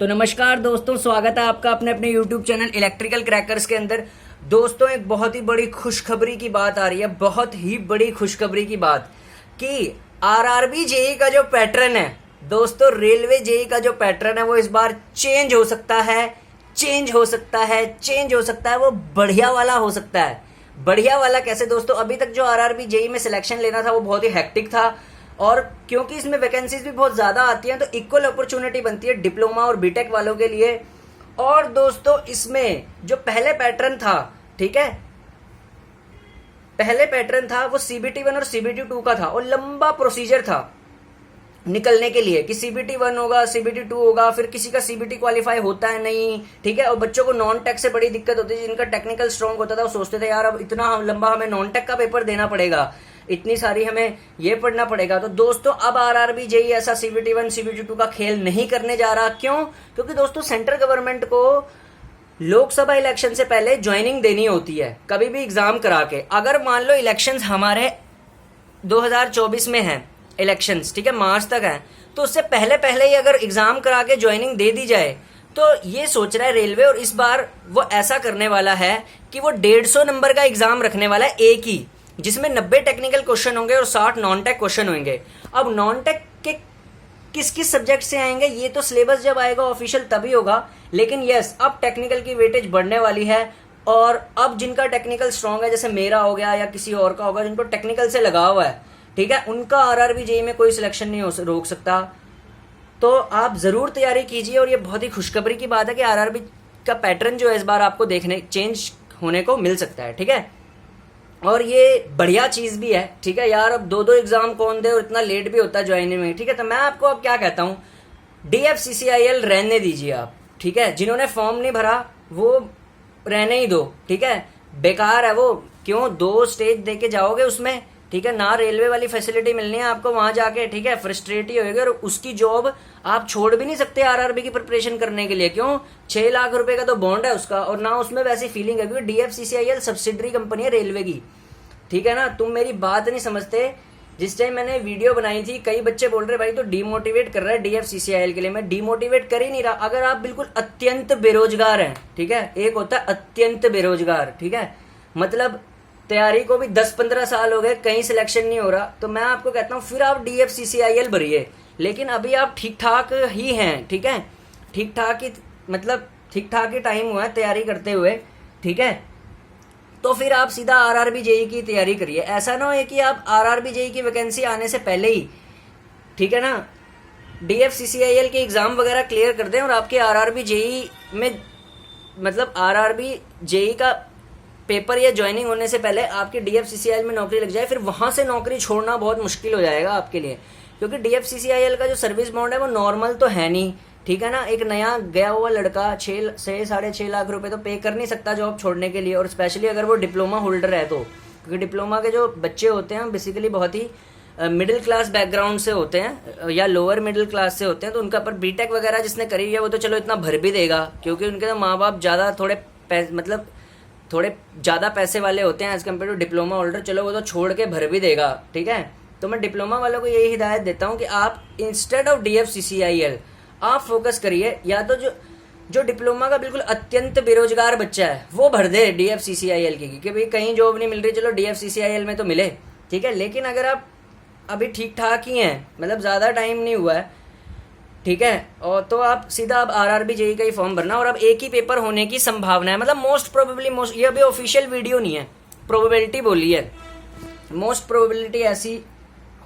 तो नमस्कार दोस्तों, स्वागत है आपका अपने अपने YouTube चैनल इलेक्ट्रिकल क्रैकर्स के अंदर। दोस्तों, एक बहुत ही बड़ी खुशखबरी की बात आ रही है, बहुत ही बड़ी खुशखबरी की बात कि आरआरबी जेई का जो पैटर्न है दोस्तों, रेलवे जेई का जो पैटर्न है वो इस बार चेंज हो सकता है, चेंज हो सकता है, चेंज हो सकता है। वो बढ़िया वाला हो सकता है। बढ़िया वाला कैसे दोस्तों? अभी तक जो आरआरबी जेई में सिलेक्शन लेना था वो बहुत ही हेक्टिक था, और क्योंकि इसमें वैकेंसीज भी बहुत ज्यादा आती हैं तो इक्वल अपॉर्चुनिटी बनती है डिप्लोमा और बीटेक वालों के लिए। और दोस्तों, इसमें जो पहले पैटर्न था, ठीक है, पहले पैटर्न था वो सीबीटी 1 और सीबीटी 2 का था, और लंबा प्रोसीजर था निकलने के लिए कि सीबीटी 1 होगा, सीबीटी 2 होगा, फिर किसी का सीबीटी क्वालिफाई होता है नहीं, ठीक है। और बच्चों को नॉन टेक से बड़ी दिक्कत होती है, जिनका टेक्निकल स्ट्रांग होता था वो सोचते थे यार अब इतना लंबा हमें नॉन टेक का पेपर देना पड़ेगा, इतनी सारी हमें ये पढ़ना पड़ेगा। तो दोस्तों, अब आरआरबी जेई ऐसा सीबीटी 1 सीबीटी 2 का खेल नहीं करने जा रहा। क्यों? क्योंकि दोस्तों, सेंट्रल गवर्नमेंट को लोकसभा इलेक्शन से पहले ज्वाइनिंग देनी होती है कभी भी एग्जाम करा के। अगर मान लो इलेक्शंस हमारे 2024 में हैं इलेक्शंस, ठीक है, मार्च तक है, तो उससे पहले पहले ही अगर एग्जाम करा के ज्वाइनिंग दे दी जाए तो ये सोच रहा है रेलवे, और इस बार वो ऐसा करने वाला है कि वो 150 नंबर का एग्जाम रखने वाला है एक ही, जिसमें 90 टेक्निकल क्वेश्चन होंगे और 60 नॉन टेक क्वेश्चन होंगे। अब नॉन टेक के किस किस सब्जेक्ट से आएंगे ये तो सिलेबस जब आएगा ऑफिशियल तभी होगा, लेकिन यस, अब टेक्निकल की वेटेज बढ़ने वाली है। और अब जिनका टेक्निकल स्ट्रांग है, जैसे मेरा हो गया या किसी और का होगा, जिनको टेक्निकल से लगाव है, ठीक है, उनका आरआरबी जेई में कोई सिलेक्शन नहीं रोक सकता। तो आप जरूर तैयारी कीजिए, और ये बहुत ही खुशखबरी की बात है कि आरआरबी का पैटर्न जो है इस बार आपको देखने चेंज होने को मिल सकता है, ठीक है। और ये बढ़िया चीज भी है, ठीक है यार। अब दो एग्जाम कौन दे, और इतना लेट भी होता है ज्वाइनिंग में, ठीक है। तो मैं आपको अब क्या कहता हूँ, DFCCIL रहने दीजिए आप, ठीक है। जिन्होंने फॉर्म नहीं भरा वो रहने ही दो, ठीक है, बेकार है वो। क्यों 2 स्टेज दे के जाओगे उसमें, ठीक है ना, रेलवे वाली फैसिलिटी मिलनी है आपको वहां जाके, ठीक है, फ्रस्ट्रेट ही होगी, और उसकी जॉब आप छोड़ भी नहीं सकते आरआरबी की प्रिपरेशन करने के लिए। क्यों? 6 लाख रुपए का तो बॉन्ड है उसका, और ना उसमें वैसी फीलिंग है, क्योंकि DFCCIL सब्सिडरी कंपनी है रेलवे की, ठीक है ना। तुम मेरी बात नहीं समझते। जिस टाइम मैंने वीडियो बनाई थी, कई बच्चे बोल रहे भाई तो डीमोटिवेट कर रहा है DFCCIL के लिए। मैं डीमोटिवेट कर ही नहीं रहा। अगर आप बिल्कुल अत्यंत बेरोजगार हैं, ठीक है, एक होता है अत्यंत बेरोजगार, ठीक है, मतलब तैयारी को भी 10-15 साल हो गए, कहीं सिलेक्शन नहीं हो रहा, तो मैं आपको कहता हूँ फिर आप DFCCIL भरिए। लेकिन अभी आप ठीक ठाक ही हैं, ठीक है, ठीक ठाक ही, मतलब ठीक ठाक ही टाइम हुआ है तैयारी करते हुए, ठीक है। तो फिर आप सीधा आरआरबी जेई की तैयारी करिए। ऐसा ना हो कि आप आरआरबी जेई की वैकेंसी आने से पहले ही, ठीक है ना, DFCCIL के एग्जाम वगैरह क्लियर कर दें, और आपके आरआरबी जेई में, मतलब आरआरबी जेई का पेपर या ज्वाइनिंग होने से पहले आपकी DFCCIL में नौकरी लग जाए। फिर वहां से नौकरी छोड़ना बहुत मुश्किल हो जाएगा आपके लिए, क्योंकि DFCCIL का जो सर्विस बॉन्ड है वो नॉर्मल तो है नहीं, ठीक है ना। एक नया गया हुआ लड़का 6-6.5 लाख रुपए तो पे कर नहीं सकता जॉब छोड़ने के लिए, और स्पेशली अगर वो डिप्लोमा होल्डर है तो, क्योंकि डिप्लोमा के जो बच्चे होते हैं बेसिकली बहुत ही मिडिल क्लास बैकग्राउंड से होते हैं या लोअर मिडिल क्लास से होते हैं, तो उनका पर बीटेक वगैरह जिसने करी है वो तो चलो इतना भर भी देगा, क्योंकि उनके तो माँ बाप ज़्यादा मतलब थोड़े ज़्यादा पैसे वाले होते हैं as compare to diploma holder, चलो वो तो छोड़ के भर भी देगा, ठीक है। तो मैं डिप्लोमा वालों को यही हिदायत देता हूँ कि आप इंस्टेड ऑफ DFCCIL आप फोकस करिए, या तो जो डिप्लोमा का बिल्कुल अत्यंत बेरोजगार बच्चा है वो भर दे DFCCIL की, क्योंकि भाई कहीं जॉब नहीं मिल रही, चलो DFCCIL में तो मिले, ठीक है। लेकिन अगर आप अभी ठीक ठाक ही हैं, मतलब ज़्यादा टाइम नहीं हुआ है, ठीक है, और तो आप सीधा अब आरआरबी जेई का ही फॉर्म भरना। और अब एक ही पेपर होने की संभावना है, मतलब मोस्ट प्रोबेबली, ये अभी ऑफिशियल वीडियो नहीं है, प्रोबेबिलिटी बोली है, मोस्ट प्रोबेबिलिटी ऐसी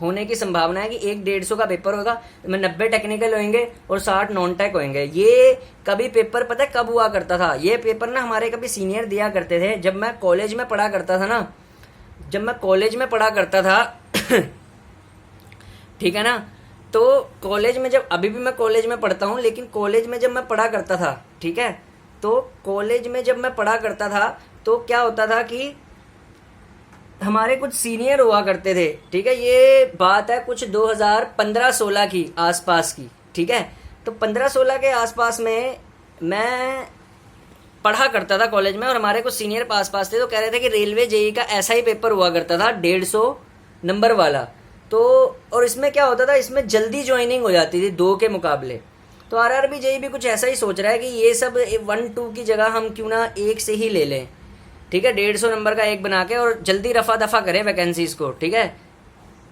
होने की संभावना है कि 150 का पेपर होगा, में 90 टेक्निकल होंगे और 60 नॉन टेक होंगे। ये कभी पेपर पता है कब हुआ करता था? ये पेपर ना हमारे कभी सीनियर दिया करते थे जब मैं कॉलेज में पढ़ा करता था ना, जब मैं कॉलेज में पढ़ा करता था ठीक है ना। तो कॉलेज में जब, अभी भी मैं कॉलेज में पढ़ता हूँ, लेकिन कॉलेज में जब मैं पढ़ा करता था, ठीक है, तो कॉलेज में जब मैं पढ़ा करता था तो क्या होता था कि हमारे कुछ सीनियर हुआ करते थे, ठीक है। ये बात है कुछ 2015-16 की आसपास की, ठीक है। तो 15-16 के आसपास में मैं पढ़ा करता था कॉलेज में, और हमारे कुछ सीनियर पास थे, तो कह रहे थे कि रेलवे जेई का ऐसा ही पेपर हुआ करता था 150 नंबर वाला। तो और इसमें क्या होता था, इसमें जल्दी ज्वाइनिंग हो जाती थी 2 के मुकाबले। तो आरआरबी जेई भी कुछ ऐसा ही सोच रहा है कि ये सब 1-2 की जगह हम क्यों ना एक से ही ले लें, ठीक है, 150 नंबर का एक बना के और जल्दी रफा दफा करें वैकेंसीज को, ठीक है,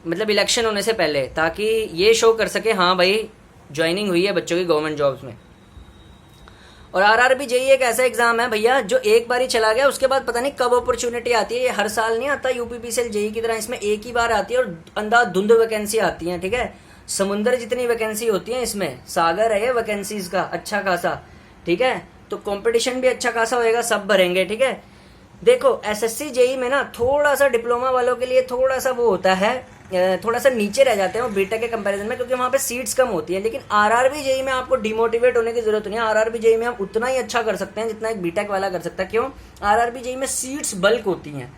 मतलब इलेक्शन होने से पहले, ताकि ये शो कर सके हाँ भाई ज्वाइनिंग हुई है बच्चों की गवर्नमेंट जॉब्स में। और आरआरबी जेई एक ऐसा एग्जाम है भैया जो एक बार ही चला गया, उसके बाद पता नहीं कब अपॉर्चुनिटी आती है। ये हर साल नहीं आता यूपीपीसीएल जेई की तरह, इसमें एक ही बार आती है और अंधाधुंध वैकेंसी आती है, ठीक है, समुंदर जितनी वैकेंसी होती है इसमें, सागर है वैकेंसीज का अच्छा खासा, ठीक है, तो कंपटीशन भी अच्छा खासा होएगा, सब भरेंगे, ठीक है। देखो एसएससी जेई में ना थोड़ा सा डिप्लोमा वालों के लिए थोड़ा सा वो होता है, थोड़ा सा नीचे रह जाते हैं वो बीटेक के कंपैरिजन में, क्योंकि वहाँ पे सीट्स कम होती है। लेकिन आरआरबी जेई में आपको डिमोटिवेट होने की जरूरत नहीं है, आरआरबी जेई में आप उतना ही अच्छा कर सकते हैं जितना एक बीटेक वाला कर सकता है। क्यों? आरआरबी जेई में सीट्स बल्क होती हैं।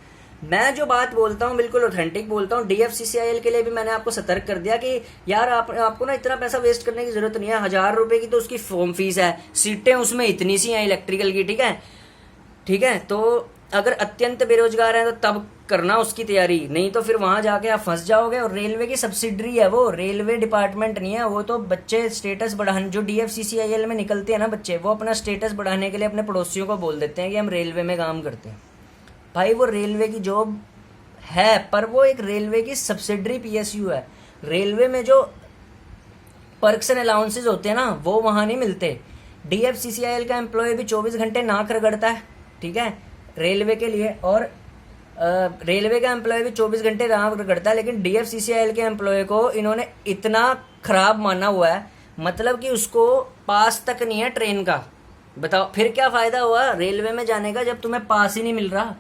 मैं जो बात बोलता हूँ बिल्कुल ऑथेंटिक बोलता हूँ। डीएफसीसीआईएल के लिए भी मैंने आपको सतर्क कर दिया कि यार आपको ना इतना पैसा वेस्ट करने की जरूरत नहीं है। 1000 रुपए की तो उसकी फॉर्म फीस है, सीटें उसमें इतनी सी हैं इलेक्ट्रिकल की, ठीक है, ठीक है। तो अगर अत्यंत बेरोजगार है तो तब करना उसकी तैयारी, नहीं तो फिर वहां जाके आप फंस जाओगे। और रेलवे की सब्सिडरी है वो, रेलवे डिपार्टमेंट नहीं है वो। तो बच्चे स्टेटस बढ़ाने, जो डीएफसीसीआईएल में निकलते हैं ना बच्चे, वो अपना स्टेटस बढ़ाने के लिए अपने पड़ोसियों को बोल देते हैं कि हम रेलवे में काम करते हैं। भाई वो रेलवे की जॉब है, पर वो एक रेलवे की सब्सिडरी पीएसयू है। रेलवे में जो पर्क्स एंड अलाउंसेज होते हैं ना वो वहां नहीं मिलते। डीएफसीसीआईएल का एम्प्लॉय भी 24 घंटे नाक रगड़ता है, ठीक है, रेलवे के लिए। और रेलवे का एम्प्लॉय भी 24 घंटे नाक रगड़ता है, लेकिन डीएफसीसीआईएल के एम्प्लॉय को इन्होंने इतना खराब माना हुआ है, मतलब कि उसको पास तक नहीं है ट्रेन का। बताओ फिर क्या फायदा हुआ रेलवे में जाने का जब तुम्हें पास ही नहीं मिल रहा।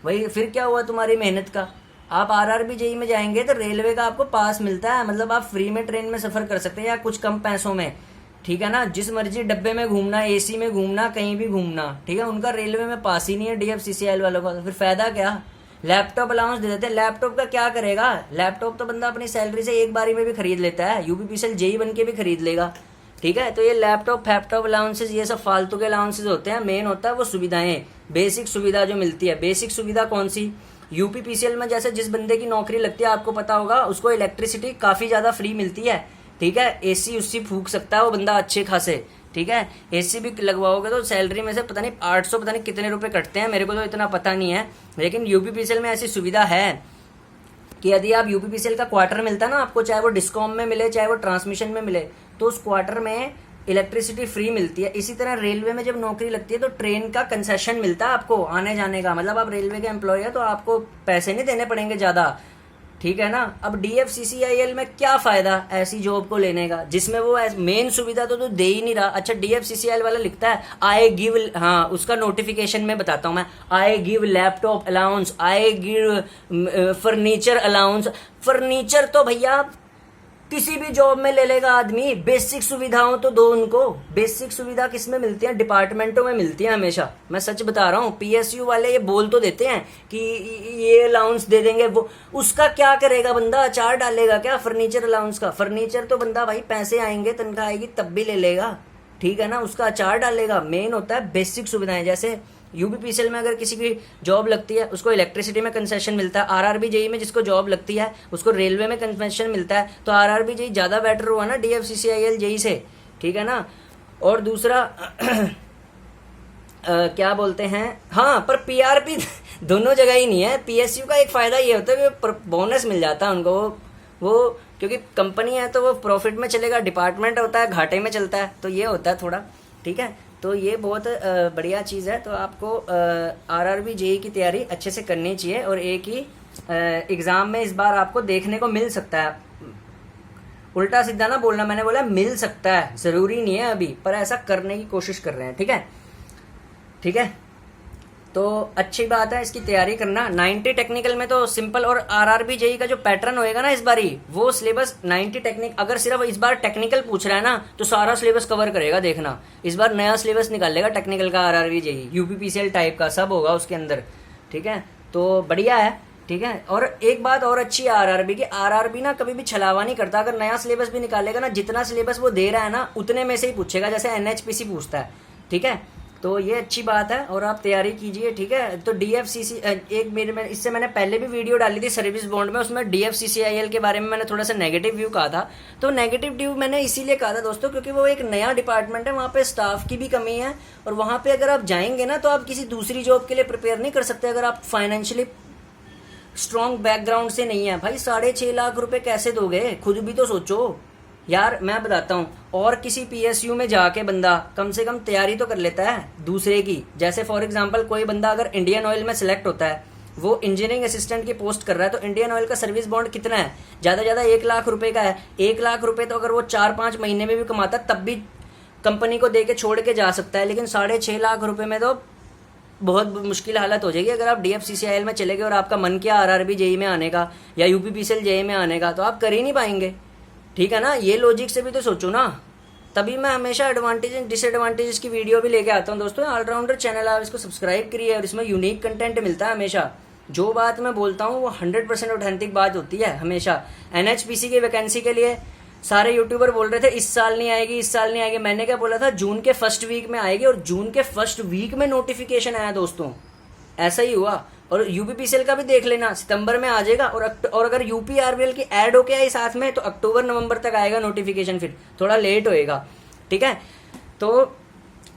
वही फिर क्या हुआ तुम्हारी मेहनत का। आप आरआरबी जेई में जाएंगे तो रेलवे का आपको पास मिलता है, मतलब आप फ्री में ट्रेन में सफर कर सकते हैं या कुछ कम पैसों में, ठीक है ना। जिस मर्जी डब्बे में घूमना, एसी में घूमना, कहीं भी घूमना, ठीक है। उनका रेलवे में पास ही नहीं है डीएफसीसीआईएल वालों का, तो फिर फायदा क्या। लैपटॉप अलाउंस दे देते हैं, लैपटॉप का क्या करेगा। लैपटॉप तो बंदा अपनी सैलरी से एक बारी में भी खरीद लेता है, यूपीपीसीएल जेई बन के भी खरीद लेगा, ठीक है। तो ये लैपटॉप फैपटॉप अलाउंसेज ये सब फालतू के अलाउंसेज होते हैं। मेन होता है वो सुविधाएं, बेसिक सुविधा जो मिलती है। बेसिक सुविधा कौन सी? यूपीपीसीएल में जैसे जिस बंदे की नौकरी लगती है आपको पता होगा, उसको इलेक्ट्रिसिटी काफी ज्यादा फ्री मिलती है, ठीक है। एसी उससी फूक सकता है वो बंदा अच्छे खासे, ठीक है। एसी भी लगवाओगे तो सैलरी में से पता नहीं 800 पता नहीं कितने रुपए कटते हैं, मेरे को तो इतना पता नहीं है। लेकिन यूपीपीसीएल में ऐसी सुविधा है कि यदि आप यूपीपीसीएल का क्वार्टर मिलता है ना आपको, चाहे वो डिस्कॉम में मिले चाहे वो ट्रांसमिशन में मिले, तो उस क्वार्टर में इलेक्ट्रिसिटी फ्री मिलती है। इसी तरह रेलवे में जब नौकरी लगती है तो ट्रेन का कंसेशन मिलता है आपको आने जाने का, मतलब आप रेलवे के एम्प्लॉय है तो आपको पैसे नहीं देने पड़ेंगे ज्यादा, ठीक है ना। अब डीएफसीसीआईएल में क्या फायदा ऐसी जॉब को लेने का जिसमें वो मेन सुविधा तो दे ही नहीं रहा। अच्छा डीएफसीसीआईएल वाला लिखता है आई गिव, हाँ उसका नोटिफिकेशन में बताता हूं मैं, I give laptop allowance, I give furniture allowance. Furniture तो भैया किसी भी जॉब में ले लेगा आदमी, बेसिक सुविधाओं तो दो उनको। बेसिक सुविधा किस में मिलती है? डिपार्टमेंटों में मिलती है हमेशा, मैं सच बता रहा हूँ। पीएसयू वाले ये बोल तो देते हैं कि ये अलाउंस दे देंगे, वो उसका क्या करेगा बंदा? अचार डालेगा क्या फर्नीचर अलाउंस का? फर्नीचर तो बंदा भाई पैसे आएंगे तनख्वाह आएगी तब भी ले लेगा, ठीक है ना, उसका अचार डालेगा। मेन होता है बेसिक सुविधाएं। जैसे यूपीपीसीएल में अगर किसी की जॉब लगती है उसको इलेक्ट्रिसिटी में कंसेशन मिलता है, आरआरबी जेई में जिसको जॉब लगती है उसको रेलवे में कंसेशन मिलता है, तो आरआरबी जेई ज्यादा बेटर हुआ ना डीएफसीसीआईएल जेई से, ठीक है ना। और दूसरा क्या बोलते हैं, हाँ पर पीआरपी दोनों जगह ही नहीं है। पीएसयू का एक फायदा ये होता है कि बोनस मिल जाता है उनको, वो क्योंकि कंपनी है तो वो प्रॉफिट में चलेगा, डिपार्टमेंट होता है घाटे में चलता है, तो ये होता है थोड़ा, ठीक है। तो ये बहुत बढ़िया चीज़ है। तो आपको आरआरबी जेई की तैयारी अच्छे से करनी चाहिए और एक ही एग्ज़ाम में इस बार आपको देखने को मिल सकता है। उल्टा सीधा ना बोलना, मैंने बोला मिल सकता है, ज़रूरी नहीं है अभी, पर ऐसा करने की कोशिश कर रहे हैं, ठीक है, ठीक है। तो अच्छी बात है, इसकी तैयारी करना। 90 टेक्निकल में तो सिंपल, और आरआरबी जेई का जो पैटर्न होएगा ना इस बारी, वो सिलेबस 90 टेक्निक, अगर सिर्फ इस बार टेक्निकल पूछ रहा है ना तो सारा सिलेबस कवर करेगा। देखना इस बार नया सिलेबस निकालेगा टेक्निकल का आरआरबी जेई, यूपीपीसीएल टाइप का सब होगा उसके अंदर, ठीक है। तो बढ़िया है, ठीक है। और एक बात और अच्छी है आरआरबी की, आरआरबी ना कभी भी छलावा नहीं करता। अगर नया सिलेबस भी निकालेगा ना, जितना सिलेबस वो दे रहा है ना उतने में से ही पूछेगा, जैसे एनएचपीसी पूछता है, ठीक है। तो ये अच्छी बात है और आप तैयारी कीजिए, ठीक है। तो DFCC एक मेरे में इससे मैंने पहले भी वीडियो डाली थी सर्विस बॉन्ड में, उसमें DFCCIL के बारे में मैंने थोड़ा सा नेगेटिव व्यू कहा था। तो नेगेटिव व्यू मैंने इसीलिए कहा था दोस्तों क्योंकि वो एक नया डिपार्टमेंट है, वहाँ पे स्टाफ की भी कमी है, और वहाँ पे अगर आप जाएंगे ना तो आप किसी दूसरी जॉब के लिए प्रिपेयर नहीं कर सकते अगर आप फाइनेंशियली स्ट्रॉन्ग बैकग्राउंड से नहीं है। भाई 6.5 लाख रुपए कैसे दोगे, खुद भी तो सोचो यार। मैं बताता हूँ, और किसी PSU में जाके बंदा कम से कम तैयारी तो कर लेता है दूसरे की। जैसे फॉर एग्जांपल कोई बंदा अगर इंडियन ऑयल में सिलेक्ट होता है, वो इंजीनियरिंग असिस्टेंट की पोस्ट कर रहा है, तो इंडियन ऑयल का सर्विस बॉन्ड कितना है, ज्यादा ज्यादा 1 लाख रुपए का है। 1 लाख रुपए तो अगर वो 4-5 महीने में भी कमाता तब भी कंपनी को दे के छोड़ के जा सकता है, लेकिन 6.5 लाख रुपए में तो बहुत मुश्किल हालत हो जाएगी। अगर आप DFCCIL में चले गए और आपका मन किया RRB JEE में आने का या UPPCL JEE में आने का, तो आप कर ही नहीं पाएंगे, ठीक है ना। ये लॉजिक से भी तो सोचो ना। तभी मैं हमेशा एडवांटेज एंड डिसएडवांटेजेस की वीडियो भी लेके आता हूँ दोस्तों। ऑलराउंडर चैनल, आप इसको सब्सक्राइब करिए और इसमें यूनिक कंटेंट मिलता है हमेशा। जो बात मैं बोलता हूँ वो 100% ऑथेंटिक बात होती है हमेशा। NHPC की वैकेंसी के लिए सारे यूट्यूबर बोल रहे थे इस साल नहीं आएगी, इस साल नहीं आएगी। मैंने क्या बोला था, जून के फर्स्ट वीक में आएगी, और जून के फर्स्ट वीक में नोटिफिकेशन आया दोस्तों, ऐसा ही हुआ। और UPPCL का भी देख लेना, सितंबर में आ जाएगा, और अगर UPRVL की ऐड होके आई साथ में तो अक्टूबर नवंबर तक आएगा नोटिफिकेशन, फिर थोड़ा लेट होएगा, ठीक है। तो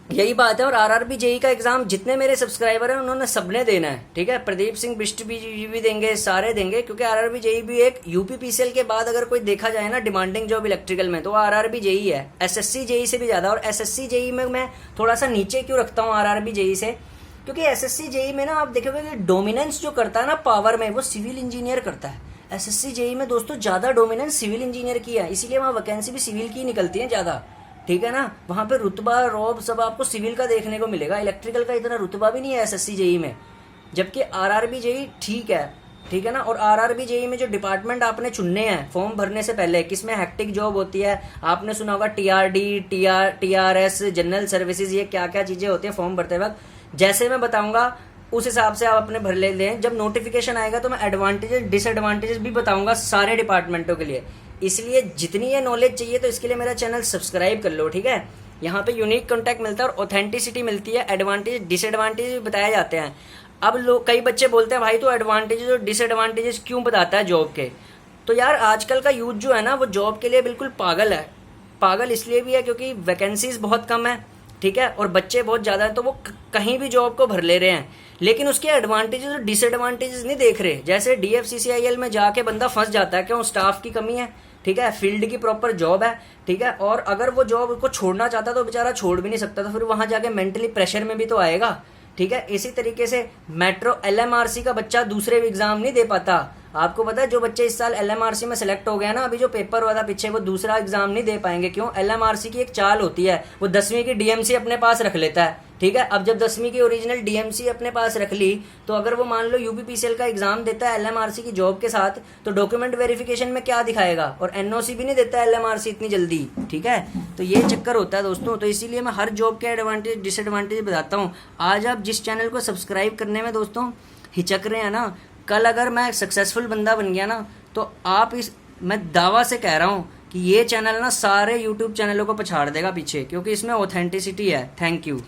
यही बात है। और RRB JEE का एग्जाम जितने मेरे सब्सक्राइबर हैं उन्होंने सबने देना है, ठीक है। प्रदीप सिंह बिष्ट भी देंगे, सारे देंगे, क्योंकि RRB JEE भी एक UPPCL के बाद अगर कोई देखा जाए ना डिमांडिंग जॉब इलेक्ट्रिकल में, तो RRB JEE है, SSC JEE से भी ज्यादा। और SSC JEE में मैं थोड़ा सा नीचे क्यों रखता हूँ RRB JEE से, क्योंकि SSC JEE में ना आप देखोगे कि डोमिनेंस जो करता है ना पावर में, वो सिविल इंजीनियर करता है। SSC JEE में दोस्तों ज्यादा डोमिनेंस सिविल इंजीनियर की है, इसीलिए वहाँ वैकेंसी भी सिविल की निकलती है ज्यादा, ठीक है ना। वहाँ पे रुतबा रॉब सब आपको सिविल का देखने को मिलेगा, इलेक्ट्रिकल का इतना रुतबा भी नहीं है SSC JEE में। जबकि RRB JEE ठीक है ना। और RRB JEE में जो डिपार्टमेंट आपने चुनने हैं फॉर्म भरने से पहले, किसमें हेक्टिक जॉब होती है, आपने सुना होगा TRD, TRS, जनरल सर्विसेज, ये क्या क्या चीजें होती है फॉर्म भरते वक्त, जैसे मैं बताऊंगा उस हिसाब से आप अपने भर ले लें। जब नोटिफिकेशन आएगा तो मैं एडवांटेजेस डिसएडवांटेजेस भी बताऊंगा सारे डिपार्टमेंटों के लिए। इसलिए जितनी ये नॉलेज चाहिए तो इसके लिए मेरा चैनल सब्सक्राइब कर लो, ठीक है। यहाँ पे यूनिक कॉन्टेक्ट मिलता है और ऑथेंटिसिटी मिलती है, एडवांटेज डिसएडवांटेज भी बताए जाते हैं। अब लोग, कई बच्चे बोलते हैं भाई तो एडवांटेजेस और डिसएडवांटेजेस क्यों बताता है जॉब के। तो यार आजकल का यूथ जो है ना वो जॉब के लिए बिल्कुल पागल है। पागल इसलिए भी है क्योंकि वैकेंसीज बहुत कम है, ठीक है, और बच्चे बहुत ज़्यादा हैं, तो वो कहीं भी जॉब को भर ले रहे हैं, लेकिन उसके एडवांटेजेस और डिसएडवांटेजेस नहीं देख रहे। जैसे DFCCIL में जाके बंदा फंस जाता है, क्यों, स्टाफ की कमी है, ठीक है, फील्ड की प्रॉपर जॉब है, ठीक है, और अगर वो जॉब को छोड़ना चाहता तो बेचारा छोड़ भी नहीं सकता, तो फिर वहां जाके मेंटली प्रेशर में भी तो आएगा, ठीक है। इसी तरीके से मेट्रो LMRC का बच्चा दूसरे एग्जाम नहीं दे पाता। आपको पता है जो बच्चे इस साल LMRC में सेलेक्ट हो गया ना, अभी जो पेपर हुआ था पीछे, वो दूसरा एग्जाम नहीं दे पाएंगे। क्यों, LMRC की एक चाल होती है, वो 10वीं की DMC अपने पास रख लेता है, ठीक है। अब जब 10वीं की ओरिजिनल DMC अपने पास रख ली, तो अगर वो मान लो UPPCL का एग्जाम देता है LMRC की जॉब के साथ, तो डॉक्यूमेंट वेरिफिकेशन में क्या दिखाएगा, और NOC भी नहीं देता LMRC इतनी जल्दी, ठीक है। तो ये चक्कर होता है दोस्तों। तो इसीलिए मैं हर जॉब के एडवांटेज डिसएडवांटेज बताता हूँ। आज आप जिस चैनल को सब्सक्राइब करने में दोस्तों हिचक रहे हैं ना, कल अगर मैं सक्सेसफुल बंदा बन गया ना, तो आप मैं दावा से कह रहा हूँ कि ये चैनल ना सारे YouTube चैनलों को पछाड़ देगा पीछे, क्योंकि इसमें ऑथेंटिसिटी है। Thank you.